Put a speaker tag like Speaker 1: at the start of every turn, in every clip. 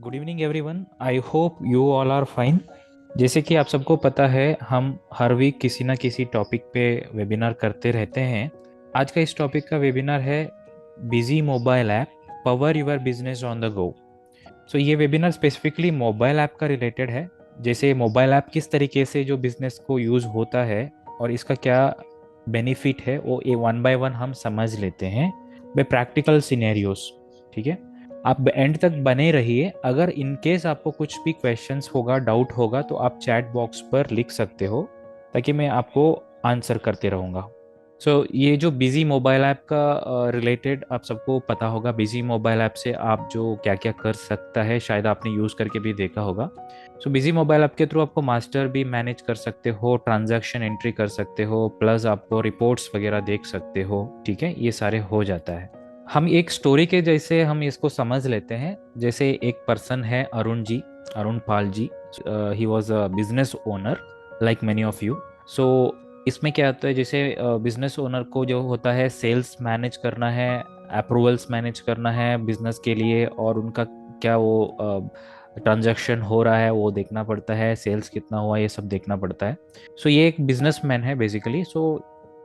Speaker 1: Good evening everyone. I hope you all are fine. जैसे कि आप सबको पता है, हम हर वीक किसी ना किसी टॉपिक पे वेबिनार करते रहते हैं। आज का इस टॉपिक का वेबिनार है Busy mobile app power your business on the go. So ये वेबिनार स्पेसिफिकली मोबाइल ऐप का रिलेटेड है। जैसे मोबाइल ऐप किस तरीके से जो बिजनेस को यूज़ होता है और इसका क्या बेनिफिट है, वो ये वन बाय वन हम समझ लेते हैं बाय प्रैक्टिकल सिनेरियोस। ठीक है, आप एंड तक बने रहिए। अगर इन केस आपको कुछ भी क्वेश्चंस होगा, डाउट होगा, तो आप चैट बॉक्स पर लिख सकते हो ताकि मैं आपको आंसर करते रहूँगा। ये जो बिजी मोबाइल ऐप का रिलेटेड आप सबको पता होगा। बिजी मोबाइल ऐप से आप जो क्या क्या कर सकता है, शायद आपने यूज़ करके भी देखा होगा। बिजी मोबाइल ऐप के थ्रू आपको मास्टर भी मैनेज कर सकते हो, ट्रांजैक्शन एंट्री कर सकते हो, प्लस आपको रिपोर्ट्स वगैरह देख सकते हो। ठीक है, ये सारे हो जाता है। हम एक स्टोरी के जैसे हम इसको समझ लेते हैं। जैसे एक पर्सन है Arun ji, Arun Pal ji. He was a business owner like many of you. So इसमें क्या होता है, जैसे बिजनेस ओनर को जो होता है सेल्स मैनेज करना है, अप्रूवल्स मैनेज करना है बिजनेस के लिए, और उनका क्या वो ट्रांजैक्शन हो रहा है वो देखना पड़ता है, सेल्स कितना हुआ ये सब देखना पड़ता है। ये एक बिजनेसमैन है बेसिकली।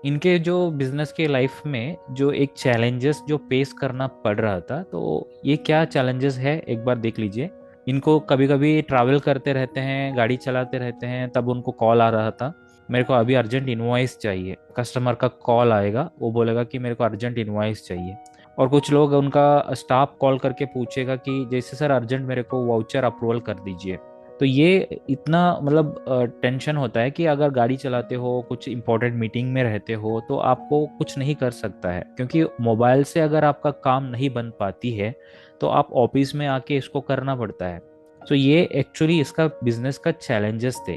Speaker 1: इनके जो बिजनेस के लाइफ में जो एक चैलेंजेस जो फेस करना पड़ रहा था, तो ये क्या चैलेंजेस है एक बार देख लीजिए। इनको कभी कभी ट्रैवल करते रहते हैं, गाड़ी चलाते रहते हैं, तब उनको कॉल आ रहा था, मेरे को अभी अर्जेंट इनवॉइस चाहिए। कस्टमर का कॉल आएगा, वो बोलेगा कि मेरे को अर्जेंट इनवॉइस चाहिए। और कुछ लोग, उनका स्टाफ कॉल करके पूछेगा कि जैसे सर अर्जेंट मेरे को वाउचर अप्रूवल कर दीजिए। तो ये इतना मतलब टेंशन होता है कि अगर गाड़ी चलाते हो, कुछ इंपॉर्टेंट मीटिंग में रहते हो, तो आपको कुछ नहीं कर सकता है, क्योंकि मोबाइल से अगर आपका काम नहीं बन पाती है तो आप ऑफिस में आके इसको करना पड़ता है। ये एक्चुअली इसका बिजनेस का चैलेंजेस थे।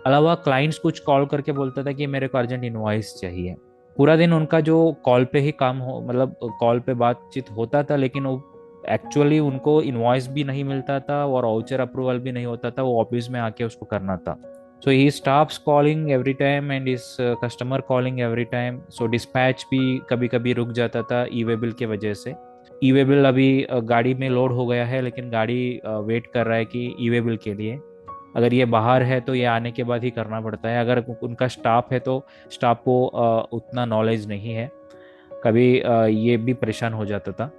Speaker 1: अलावा क्लाइंट्स कुछ कॉल करके बोलता था कि मेरे को अर्जेंट इनवॉइस चाहिए। पूरा दिन उनका जो कॉल पे ही काम हो, मतलब कॉल पे बातचीत होता था, लेकिन वो एक्चुअली उनको इनवॉइस भी नहीं मिलता था और वाउचर अप्रूवल भी नहीं होता था, वो ऑफिस में आके उसको करना था। He staffs calling every time and is customer calling every time. Dispatch भी कभी कभी रुक जाता था ई वे बिल के वजह से। ई वे बिल अभी गाड़ी में लोड हो गया है, लेकिन गाड़ी वेट कर रहा है कि ई वे बिल के लिए। अगर ये बाहर है तो ये आने के बाद ही करना पड़ता है। अगर उनका स्टाफ है तो स्टाफ को उतना नॉलेज नहीं है, कभी ये भी परेशान हो जाता था।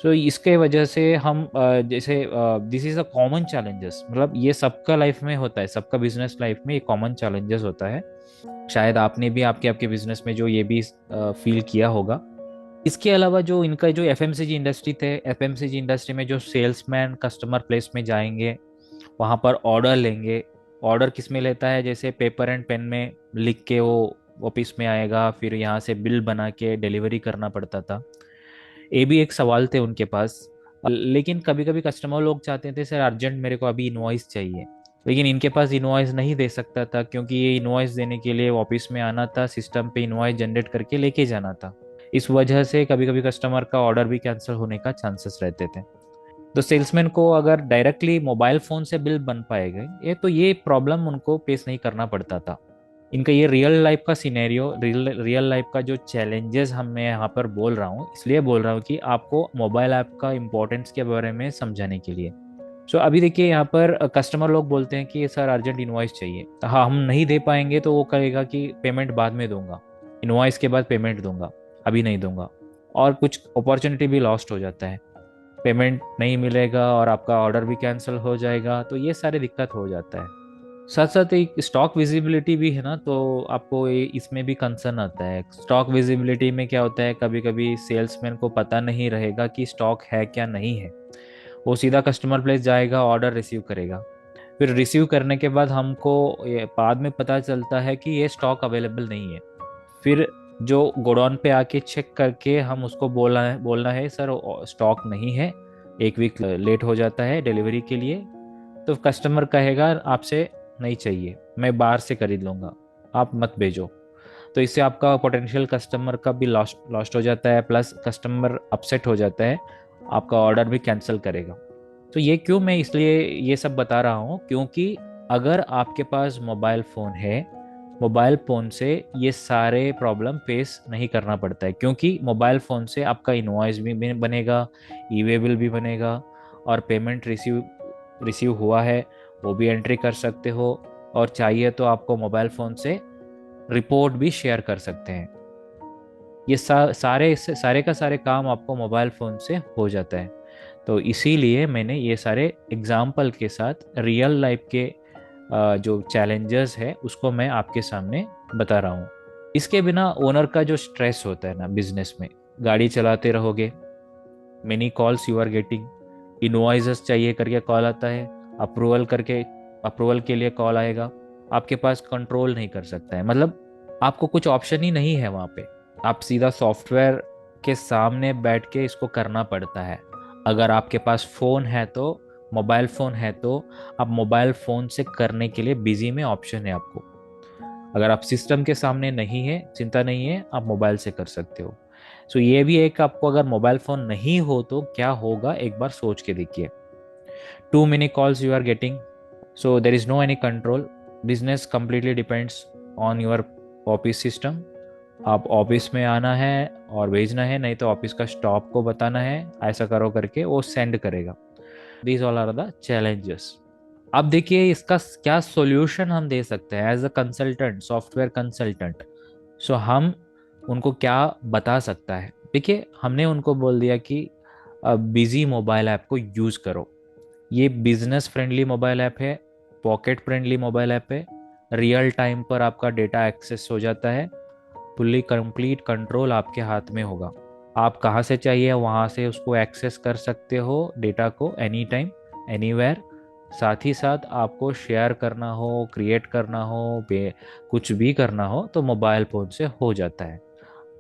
Speaker 1: इसके वजह से हम जैसे this is a common challenges, मतलब ये सबका लाइफ में होता है, सबका बिजनेस लाइफ में ये कॉमन चैलेंजेस होता है। शायद आपने भी आपके आपके बिजनेस में जो ये भी फील किया होगा। इसके अलावा जो इनका जो एफएमसीजी इंडस्ट्री थे, एफएमसीजी इंडस्ट्री में जो सेल्समैन कस्टमर प्लेस में जाएंगे, वहाँ पर ऑर्डर लेंगे। ऑर्डर किस में लेता है, जैसे पेपर एंड पेन में लिख के वो ऑफिस में आएगा, फिर यहाँ से बिल बना के डिलीवरी करना पड़ता था। ये भी एक सवाल थे उनके पास। लेकिन कभी कभी कस्टमर लोग चाहते थे सर अर्जेंट मेरे को अभी इनवॉइस चाहिए, लेकिन इनके पास इनवॉइस नहीं दे सकता था, क्योंकि ये इनवॉइस देने के लिए ऑफिस में आना था, सिस्टम पे इनवॉइस जनरेट करके लेके जाना था। इस वजह से कभी कभी कस्टमर का ऑर्डर भी कैंसिल होने का चांसेस रहते थे। तो सेल्समैन को अगर डायरेक्टली मोबाइल फोन से बिल बन पाएगा ये, तो ये प्रॉब्लम उनको फेस नहीं करना पड़ता था। इनका ये रियल लाइफ का सिनेरियो, रियल लाइफ का जो चैलेंजेस हम मैं यहाँ पर बोल रहा हूँ, इसलिए बोल रहा हूँ कि आपको मोबाइल ऐप का इम्पोर्टेंस के बारे में समझाने के लिए। अभी देखिए यहाँ पर कस्टमर लोग बोलते हैं कि सर अर्जेंट इनवॉइस चाहिए। हाँ, हम नहीं दे पाएंगे तो वो कहेगा कि पेमेंट बाद में दूंगा, इनवॉइस के बाद पेमेंट दूंगा, अभी नहीं दूंगा। और कुछ अपॉर्चुनिटी भी लॉस्ट हो जाता है, पेमेंट नहीं मिलेगा और आपका ऑर्डर भी कैंसिल हो जाएगा, तो ये सारी दिक्कत हो जाता है। साथ साथ एक स्टॉक विजिबिलिटी भी है ना, तो आपको इसमें भी कंसर्न आता है। स्टॉक विजिबिलिटी में क्या होता है, कभी कभी सेल्समैन को पता नहीं रहेगा कि स्टॉक है क्या नहीं है। वो सीधा कस्टमर प्लेस जाएगा, ऑर्डर रिसीव करेगा। फिर रिसीव करने के बाद हमको ये बाद में पता चलता है कि ये स्टॉक अवेलेबल नहीं है। फिर जो गोडाउन पे आके चेक करके हम उसको बोलना है सर स्टॉक नहीं है, एक वीक लेट हो जाता है डिलीवरी के लिए। तो कस्टमर कहेगा आपसे नहीं चाहिए, मैं बाहर से खरीद लूँगा, आप मत भेजो। तो इससे आपका पोटेंशियल कस्टमर का भी लॉस्ट लॉस्ट हो जाता है, प्लस कस्टमर अपसेट हो जाता है, आपका ऑर्डर भी कैंसिल करेगा। ये क्यों मैं इसलिए ये सब बता रहा हूँ, क्योंकि अगर आपके पास मोबाइल फ़ोन है, मोबाइल फ़ोन से ये सारे प्रॉब्लम फेस नहीं करना पड़ता है, क्योंकि मोबाइल फ़ोन से आपका इनवॉइस भी बनेगा, ई वे बिल भी बनेगा, और पेमेंट रिसीव हुआ है वो भी एंट्री कर सकते हो, और चाहिए तो आपको मोबाइल फ़ोन से रिपोर्ट भी शेयर कर सकते हैं। ये सारे का सारे काम आपको मोबाइल फ़ोन से हो जाता है। तो इसीलिए मैंने ये सारे एग्जाम्पल के साथ रियल लाइफ के जो चैलेंजेस है उसको मैं आपके सामने बता रहा हूँ। इसके बिना ओनर का जो स्ट्रेस होता है ना बिजनेस में, गाड़ी चलाते रहोगे, many calls you are getting, invoices चाहिए करके कॉल आता है, अप्रूवल के लिए कॉल आएगा, आपके पास कंट्रोल नहीं कर सकता है, मतलब आपको कुछ ऑप्शन ही नहीं है वहाँ पे। आप सीधा सॉफ्टवेयर के सामने बैठ के इसको करना पड़ता है। अगर आपके पास फ़ोन है तो, मोबाइल फ़ोन है तो, आप मोबाइल फ़ोन से करने के लिए बिजी में ऑप्शन है आपको। अगर आप सिस्टम के सामने नहीं है, चिंता नहीं है, आप मोबाइल से कर सकते हो। सो ये भी एक, आपको अगर मोबाइल फ़ोन नहीं हो तो क्या होगा एक बार सोच के देखिए। Too many calls you are getting, so there is no any control, business completely depends on your office system. आप ऑफिस में आना है और भेजना है, नहीं तो ऑफिस का स्टॉप को बताना है ऐसा करो करके, वो सेंड करेगा। These all are the challenges. अब देखिए इसका क्या सॉल्यूशन हम दे सकते हैं as a consultant, software consultant. So हम उनको क्या बता सकता है, देखिए हमने उनको बोल दिया कि बिजी मोबाइल ऐप को यूज़ करो। ये बिजनेस फ्रेंडली मोबाइल ऐप है, पॉकेट फ्रेंडली मोबाइल ऐप है, रियल टाइम पर आपका डेटा एक्सेस हो जाता है, फुल्ली कंप्लीट कंट्रोल आपके हाथ में होगा। आप कहाँ से चाहिए वहाँ से उसको एक्सेस कर सकते हो डेटा को, एनी टाइम एनीवेयर। साथ ही साथ आपको शेयर करना हो, क्रिएट करना हो, कुछ भी करना हो तो मोबाइल फ़ोन से हो जाता है।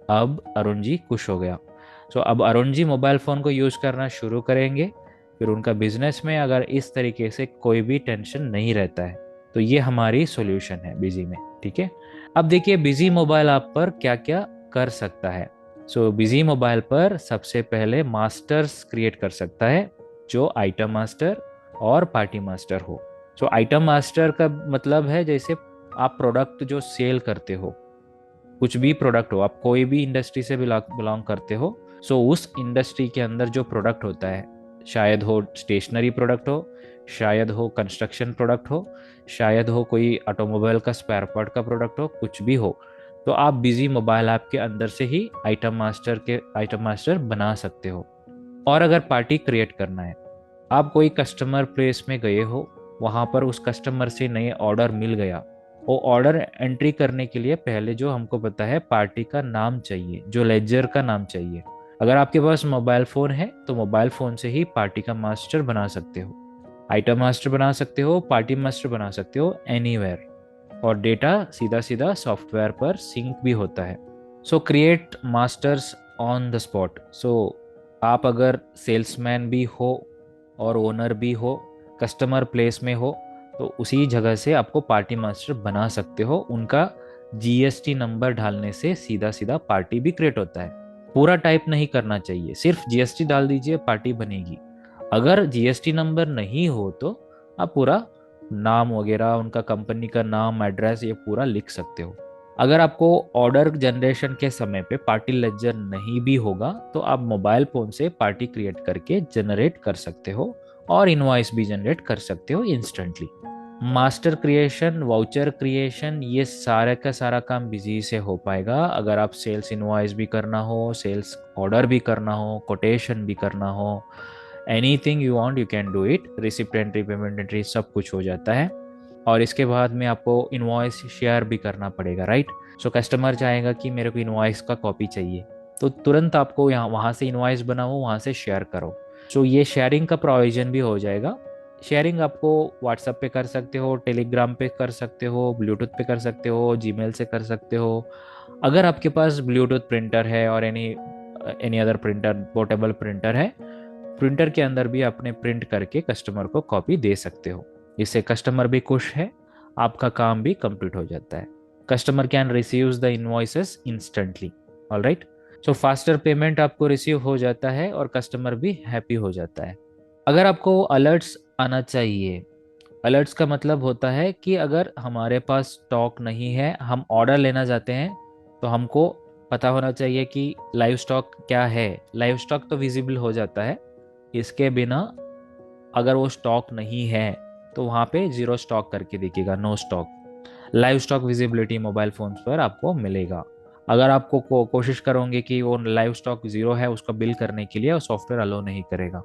Speaker 1: अब अरुण जी खुश हो गया। सो अब अरुण जी मोबाइल फ़ोन को यूज़ करना शुरू करेंगे, फिर उनका बिजनेस में अगर इस तरीके से कोई भी टेंशन नहीं रहता है, तो ये हमारी सॉल्यूशन है बिजी में। ठीक है, अब देखिए बिजी मोबाइल ऐप पर क्या क्या कर सकता है। सो बिजी मोबाइल पर सबसे पहले मास्टर्स क्रिएट कर सकता है, जो आइटम मास्टर और पार्टी मास्टर हो। सो आइटम मास्टर का मतलब है जैसे आप प्रोडक्ट जो सेल करते हो, कुछ भी प्रोडक्ट हो, आप कोई भी इंडस्ट्री से बिलोंग करते हो, सो उस इंडस्ट्री के अंदर जो प्रोडक्ट होता है, शायद हो स्टेशनरी प्रोडक्ट हो, शायद हो कंस्ट्रक्शन प्रोडक्ट हो, शायद हो कोई ऑटोमोबाइल का स्पेयर पार्ट का प्रोडक्ट हो, कुछ भी हो, तो आप बिजी मोबाइल ऐप के अंदर से ही आइटम मास्टर बना सकते हो। और अगर पार्टी क्रिएट करना है, आप कोई कस्टमर प्लेस में गए हो, वहाँ पर उस कस्टमर से नए ऑर्डर मिल गया, वो ऑर्डर एंट्री करने के लिए पहले जो हमको पता है पार्टी का नाम चाहिए, जो लेजर का नाम चाहिए। अगर आपके पास मोबाइल फ़ोन है तो मोबाइल फ़ोन से ही पार्टी का मास्टर बना सकते हो, आइटम मास्टर बना सकते हो, पार्टी मास्टर बना सकते हो एनीवेयर, और डेटा सीधा सीधा सॉफ्टवेयर पर सिंक भी होता है। So create masters on the spot. So आप अगर सेल्समैन भी हो और ओनर भी हो, कस्टमर प्लेस में हो, तो उसी जगह से आपको पार्टी मास्टर बना सकते हो। उनका जीएसटी नंबर डालने से सीधा सीधा पार्टी भी क्रिएट होता है। पूरा टाइप नहीं करना चाहिए, सिर्फ जीएसटी डाल दीजिए, पार्टी बनेगी। अगर जीएसटी नंबर नहीं हो तो आप पूरा नाम वगैरह, उनका कंपनी का नाम, एड्रेस, ये पूरा लिख सकते हो। अगर आपको ऑर्डर जनरेशन के समय पे पार्टी लेजर नहीं भी होगा तो आप मोबाइल फोन से पार्टी क्रिएट करके जनरेट कर सकते हो, और इनवॉइस भी जनरेट कर सकते हो instantly. Master creation, voucher creation, ये सारा का सारा काम बिजी से हो पाएगा। अगर आप सेल्स इनवॉइस भी करना हो, सेल्स ऑर्डर भी करना हो, कोटेशन भी करना हो, anything you want you can do it. Receipt entry, payment entry, सब कुछ हो जाता है। और इसके बाद में आपको इनवॉइस शेयर भी करना पड़ेगा, राइट। सो कस्टमर चाहेगा कि मेरे को इनवॉइस का कॉपी चाहिए, तो तुरंत आपको यहाँ वहाँ से इनवॉइस बनाओ, वहाँ से शेयर करो। सो ये शेयरिंग का प्रोविजन भी हो जाएगा। शेयरिंग आपको व्हाट्सएप पे कर सकते हो, टेलीग्राम पे कर सकते हो, ब्लूटूथ पे कर सकते हो, जीमेल से कर सकते हो। अगर आपके पास ब्लूटूथ प्रिंटर है और any any other printer, portable printer है, प्रिंटर के अंदर भी अपने प्रिंट करके कस्टमर को कॉपी दे सकते हो। इससे कस्टमर भी खुश है, आपका काम भी कंप्लीट हो जाता है। Customer can receive the invoices instantly. All right, so faster payment आपको रिसीव हो जाता है और कस्टमर भी हैप्पी हो जाता है। अगर आपको अलर्ट्स आना चाहिए, अलर्ट्स का मतलब होता है कि अगर हमारे पास स्टॉक नहीं है, हम ऑर्डर लेना चाहते हैं, तो हमको पता होना चाहिए कि लाइव स्टॉक क्या है। लाइव स्टॉक तो विजिबल हो जाता है, इसके बिना अगर वो स्टॉक नहीं है तो वहाँ पे जीरो स्टॉक करके दिखेगा, no stock. Live stock visibility mobile phones पर आपको मिलेगा। अगर आपको कोशिश करोगे कि वो लाइव स्टॉक जीरो है, उसका बिल करने के लिए सॉफ्टवेयर अलो नहीं करेगा।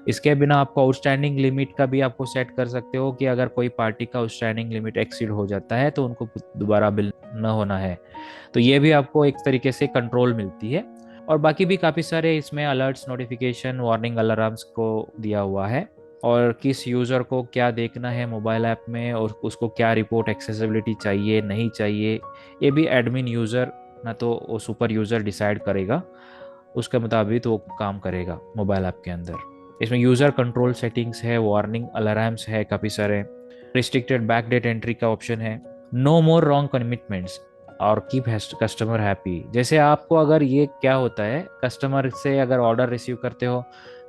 Speaker 1: इसके बिना आपको आउटस्टैंडिंग लिमिट का भी आपको सेट कर सकते हो कि अगर कोई पार्टी का आउटस्टैंडिंग लिमिट एक्सीड हो जाता है तो उनको दोबारा बिल न होना है। तो ये भी आपको एक तरीके से कंट्रोल मिलती है। और बाकी भी काफ़ी सारे इसमें अलर्ट्स, नोटिफिकेशन, वार्निंग, अलार्म्स को दिया हुआ है, और किस यूज़र को क्या देखना है मोबाइल ऐप में और उसको क्या रिपोर्ट एक्सेसिबिलिटी चाहिए नहीं चाहिए, ये भी एडमिन यूज़र ना तो वो सुपर यूज़र डिसाइड करेगा, उसके मुताबिक वो काम करेगा मोबाइल ऐप के अंदर। इसमें यूज़र कंट्रोल सेटिंग्स है, वार्निंग अलार्म्स है काफ़ी सारे, रिस्ट्रिक्टेड बैक डेट एंट्री का ऑप्शन है, नो मोर रॉन्ग कमिटमेंट्स और कीप कस्टमर हैप्पी। जैसे आपको अगर ये क्या होता है, कस्टमर से अगर ऑर्डर रिसीव करते हो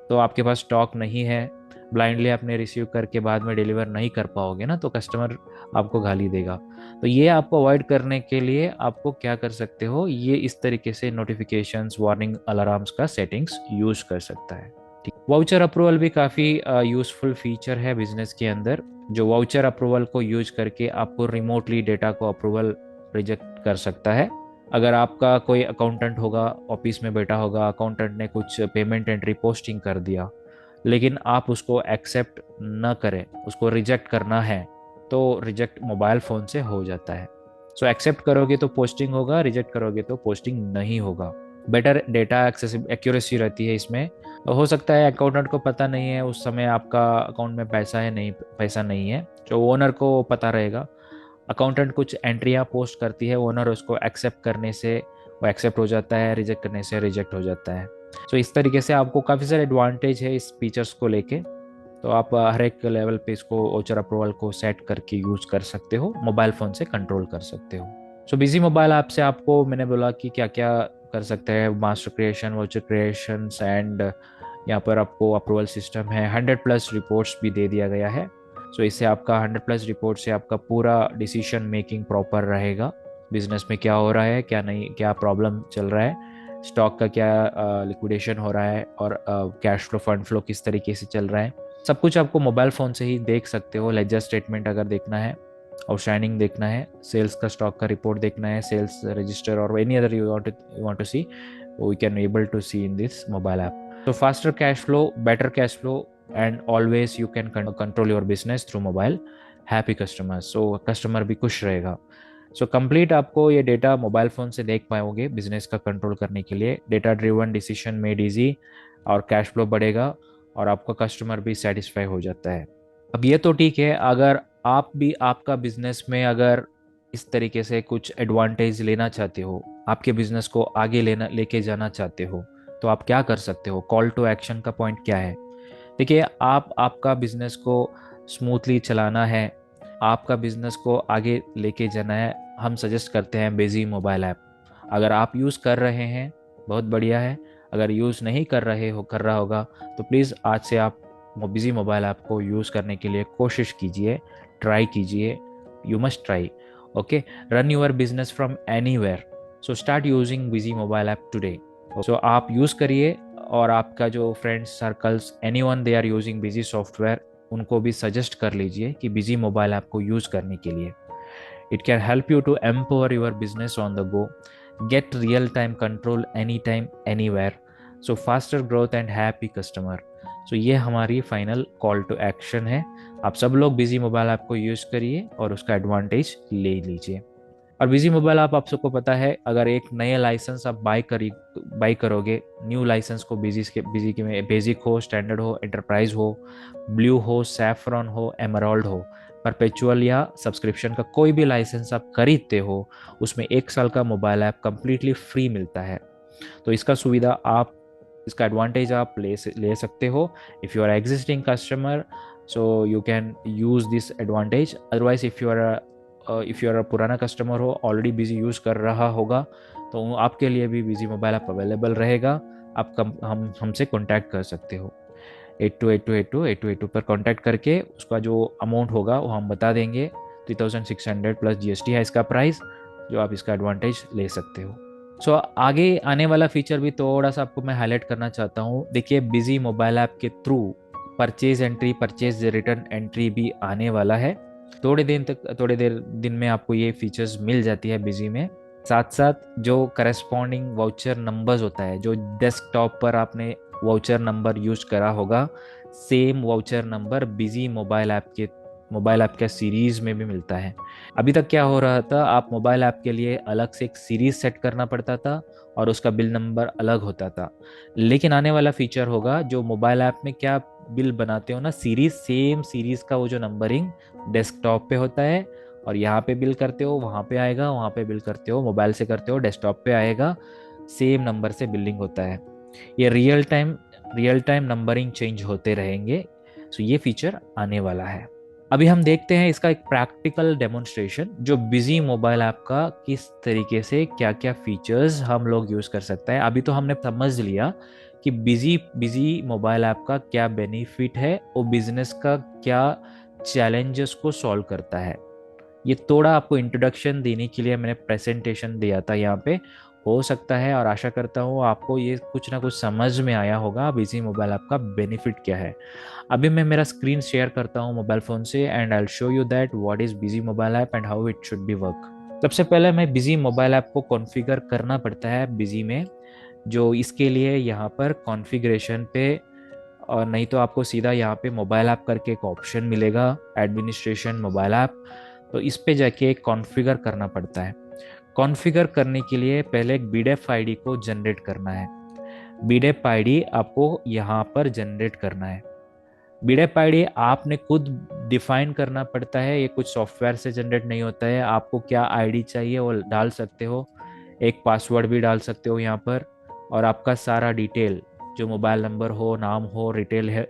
Speaker 1: तो आपके पास स्टॉक नहीं है, ब्लाइंडली आपने रिसीव करके बाद में डिलीवर नहीं कर पाओगे ना, तो कस्टमर आपको गाली देगा। तो ये आपको अवॉइड करने के लिए आपको क्या कर सकते हो, ये इस तरीके से नोटिफिकेशंस, वार्निंग, अलार्म्स का सेटिंग्स यूज कर सकता है। ठीक, वाउचर अप्रूवल भी काफ़ी यूजफुल फीचर है बिजनेस के अंदर, जो वाउचर अप्रूवल को यूज करके आपको रिमोटली डेटा को अप्रूवल रिजेक्ट कर सकता है। अगर आपका कोई अकाउंटेंट होगा, ऑफिस में बैठा होगा, अकाउंटेंट ने कुछ पेमेंट एंट्री पोस्टिंग कर दिया, लेकिन आप उसको एक्सेप्ट न करें, उसको रिजेक्ट करना है, तो रिजेक्ट मोबाइल फ़ोन से हो जाता है। सो एक्सेप्ट करोगे तो पोस्टिंग होगा, रिजेक्ट करोगे तो पोस्टिंग नहीं होगा। बेटर डेटा एक्यूरेसी रहती है इसमें। हो सकता है अकाउंटेंट को पता नहीं है उस समय आपका अकाउंट में पैसा है, नहीं पैसा नहीं है, जो ओनर को पता रहेगा। अकाउंटेंट कुछ एंट्रियाँ पोस्ट करती है, ओनर उसको एक्सेप्ट करने से वो एक्सेप्ट हो जाता है, रिजेक्ट करने से रिजेक्ट हो जाता है। सो इस तरीके से आपको काफ़ी सारे एडवांटेज है इस फीचर्स को लेके। तो आप हर एक लेवल पे इसको वाउचर अप्रूवल को सेट करके यूज कर सकते हो, मोबाइल फ़ोन से कंट्रोल कर सकते हो। सो बिजी मोबाइल ऐप से आपको मैंने बोला कि क्या क्या कर सकते हैं, master creation, voucher creation and यहाँ पर आपको अप्रूवल सिस्टम है, 100+ रिपोर्ट्स भी दे दिया गया है। सो इससे आपका 100+ रिपोर्ट से आपका पूरा डिसीजन मेकिंग प्रॉपर रहेगा, बिजनेस में क्या हो रहा है, क्या नहीं, क्या प्रॉब्लम चल रहा है, स्टॉक का क्या लिक्विडेशन हो रहा है, और कैश फ्लो, फंड फ्लो किस तरीके से चल रहा है, सब कुछ आपको मोबाइल फ़ोन से ही देख सकते हो। लेजर स्टेटमेंट अगर देखना है, आउटस्टैंडिंग देखना है, सेल्स का, स्टॉक का रिपोर्ट देखना है, सेल्स रजिस्टर और any other you want to see, we can able to see in this mobile app. So faster cash flow, better cash flow, and always you can control your business through mobile. Happy customers, so customer भी खुश रहेगा। So complete आपको ये data mobile phone से देख पाओगे business का control करने के लिए। Data driven decision made easy, और कैश फ्लो बढ़ेगा, और आपका कस्टमर भी सेटिस्फाई हो जाता है। अब ये तो ठीक है, अगर आप भी आपका बिजनेस में अगर इस तरीके से कुछ एडवांटेज लेना चाहते हो, आपके बिजनेस को आगे लेके जाना चाहते हो, तो आप क्या कर सकते हो, कॉल टू एक्शन का पॉइंट क्या है। देखिए, आप आपका बिजनेस को स्मूथली चलाना है, आपका बिजनेस को आगे लेके जाना है, हम सजेस्ट करते हैं बिजी मोबाइल ऐप। अगर आप यूज़ कर रहे हैं बहुत बढ़िया है, अगर यूज़ नहीं कर रहा होगा तो प्लीज़ आज से आप बिजी मोबाइल ऐप को यूज़ करने के लिए कोशिश कीजिए, ट्राई कीजिए, you must try. Okay, run your business from anywhere, so start using Busy mobile app today. So आप यूज़ करिए, और आपका जो friends circles, anyone they are using Busy software, उनको भी सजेस्ट कर लीजिए कि बिजी मोबाइल ऐप को यूज़ करने के लिए। It can help you to empower your business on the go, get real time control any time anywhere, so faster growth and happy customer. So ये हमारी फाइनल कॉल टू एक्शन है। आप सब लोग बिजी मोबाइल ऐप को use करिए और उसका एडवांटेज ले लीजिए। और बिजी मोबाइल आप सबको पता है, अगर एक नया लाइसेंस आप बाई करोगे, न्यू लाइसेंस को बिजी के में बेसिक हो, स्टैंडर्ड हो, एंटरप्राइज हो, ब्लू हो, सैफरॉन हो, एमराल्ड हो, परपेचुअल या सब्सक्रिप्शन का कोई भी लाइसेंस आप खरीदते हो, उसमें 1 साल का मोबाइल ऐप कंप्लीटली फ्री मिलता है। तो इसका एडवांटेज आप ले सकते हो। If you are existing customer, so you can use this advantage. Otherwise if you are पुराना कस्टमर हो, ऑलरेडी बिजी यूज़ कर रहा होगा, तो आपके लिए भी बिजी मोबाइल ऐप अवेलेबल रहेगा। आप हमसे कॉन्टैक्ट कर सकते हो, 8282828282 पर कॉन्टैक्ट करके उसका जो अमाउंट होगा वो हम बता देंगे। 3600 प्लस GST है इसका प्राइस, जो आप इसका एडवांटेज ले सकते हो। सो आगे आने वाला फीचर भी थोड़ा सा आपको मैं हाईलाइट करना चाहता हूँ। देखिए, बिजी मोबाइल ऐप के through purchase entry, purchase return entry भी आने वाला है। थोड़ी देर दिन में आपको ये फीचर्स मिल जाती है बिजी में। साथ साथ जो करस्पॉन्डिंग वाउचर नंबर्स होता है, जो डेस्कटॉप पर आपने वाउचर नंबर यूज करा होगा, same voucher number busy mobile app के सीरीज में भी मिलता है। अभी तक क्या हो रहा था, आप मोबाइल ऐप के लिए अलग से एक सीरीज सेट करना पड़ता था और उसका बिल नंबर अलग होता था। लेकिन आने वाला फीचर होगा, जो मोबाइल ऐप में क्या बिल बनाते हो ना, सीरीज, सेम सीरीज का वो जो नंबरिंग डेस्कटॉप पे होता है, और यहाँ पे बिल करते हो वहाँ पे आएगा, वहाँ पे बिल करते हो मोबाइल से करते हो डेस्कटॉप पे आएगा, सेम नंबर से बिलिंग होता है। ये रियल टाइम नंबरिंग चेंज होते रहेंगे। सो ये फीचर आने वाला है। अभी हम देखते हैं इसका एक प्रैक्टिकल डेमोन्स्ट्रेशन, जो बिजी मोबाइल ऐप का किस तरीके से क्या क्या फीचर्स हम लोग यूज कर सकते हैं। अभी तो हमने समझ लिया कि बिजी मोबाइल ऐप का क्या बेनिफिट है और बिजनेस का क्या चैलेंजेस को सॉल्व करता है। ये थोड़ा आपको इंट्रोडक्शन देने के लिए मैंने प्रेजेंटेशन दिया था यहाँ पे। हो सकता है और आशा करता हूँ आपको ये कुछ ना कुछ समझ में आया होगा बिजी मोबाइल ऐप का बेनिफिट क्या है। अभी मैं मेरा स्क्रीन शेयर करता हूँ मोबाइल फोन से, and I will show you that what is busy mobile app and how it should be work. सबसे पहले मैं बिजी मोबाइल ऐप को कॉन्फ़िगर करना पड़ता है बिजी में, जो इसके लिए यहाँ पर कॉन्फ़िगरेशन पे, और नहीं तो आपको सीधा यहाँ पे मोबाइल ऐप करके एक ऑप्शन मिलेगा, एडमिनिस्ट्रेशन मोबाइल ऐप। तो इस पे जाके कॉन्फ़िगर करना पड़ता है। कॉन्फ़िगर करने के लिए पहले एक बीडेफ आईडी को जनरेट करना है। बीडेफ आईडी आपको यहाँ पर जनरेट करना है। बीडेफ आईडी आपने खुद डिफाइन करना पड़ता है, ये कुछ सॉफ्टवेयर से जनरेट नहीं होता है। आपको क्या आईडी चाहिए वो डाल सकते हो, एक पासवर्ड भी डाल सकते हो यहाँ पर, और आपका सारा डिटेल, जो मोबाइल नंबर हो, नाम हो, रिटेल है,